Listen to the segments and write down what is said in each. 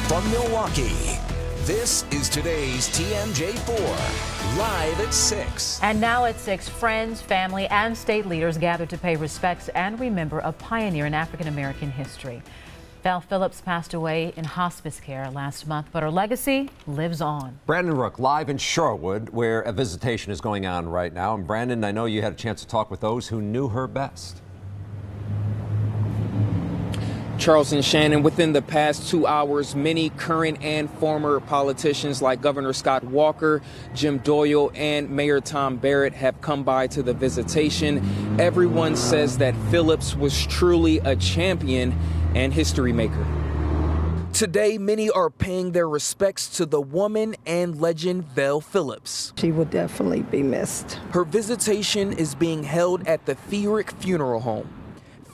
From Milwaukee, this is today's TMJ4, live at 6. And now at 6, friends, family, and state leaders gathered to pay respects and remember a pioneer in African-American history. Vel Phillips passed away in hospice care last month, but her legacy lives on. Brandon Rook live in Shorewood, where a visitation is going on right now. And Brandon, I know you had a chance to talk with those who knew her best. Charles and Shannon, within the past 2 hours, many current and former politicians like Governor Scott Walker, Jim Doyle, and Mayor Tom Barrett have come by to the visitation. Everyone says that Phillips was truly a champion and history maker. Today, many are paying their respects to the woman and legend Vel Phillips. She will definitely be missed. Her visitation is being held at the Feerick Funeral Home.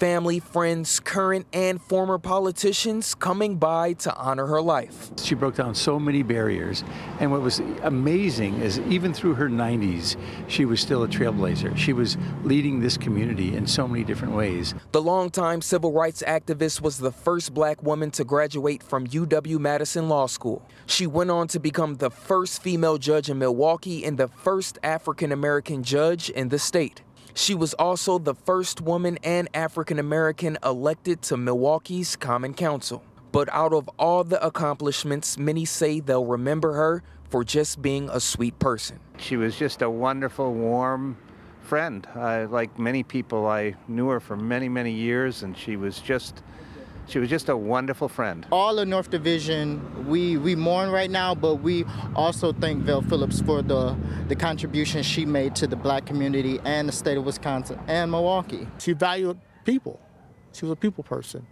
Family, friends, current and former politicians coming by to honor her life. She broke down so many barriers, and what was amazing is even through her 90s, she was still a trailblazer. She was leading this community in so many different ways. The longtime civil rights activist was the first black woman to graduate from UW-Madison Law School. She went on to become the first female judge in Milwaukee and the first African-American judge in the state. She was also the first woman and African-American elected to Milwaukee's Common Council. But out of all the accomplishments, many say they'll remember her for just being a sweet person. She was just a wonderful, warm friend. Like many people, I knew her for many, many years, and she was just a wonderful friend. All of North Division, we mourn right now, but we also thank Vel Phillips for the contribution she made to the black community and the state of Wisconsin and Milwaukee. She valued people. She was a people person.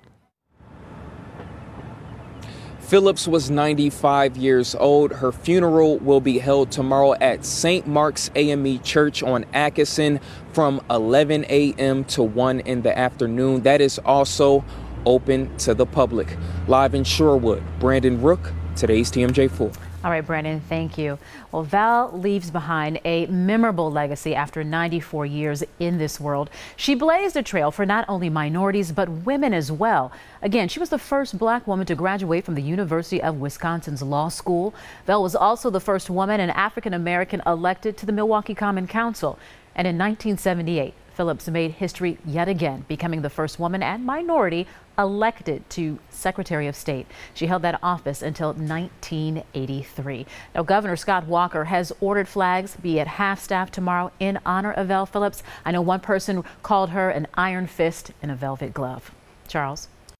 Phillips was 95 years old. Her funeral will be held tomorrow at St. Mark's AME Church on Atkinson from 11 a.m. to 1 in the afternoon. That is also open to the public. Live in Shorewood, Brandon Rook, today's TMJ4. All right, Brandon, thank you. Well, Vel leaves behind a memorable legacy after 94 years in this world. She blazed a trail for not only minorities, but women as well. Again, she was the first black woman to graduate from the University of Wisconsin's Law School. Vel was also the first woman and African-American elected to the Milwaukee Common Council. And in 1978, Phillips made history yet again, becoming the first woman and minority elected to Secretary of State. She held that office until 1983. Now, Governor Scott Walker has ordered flags be at half-staff tomorrow in honor of Vel Phillips. I know one person called her an iron fist in a velvet glove. Charles.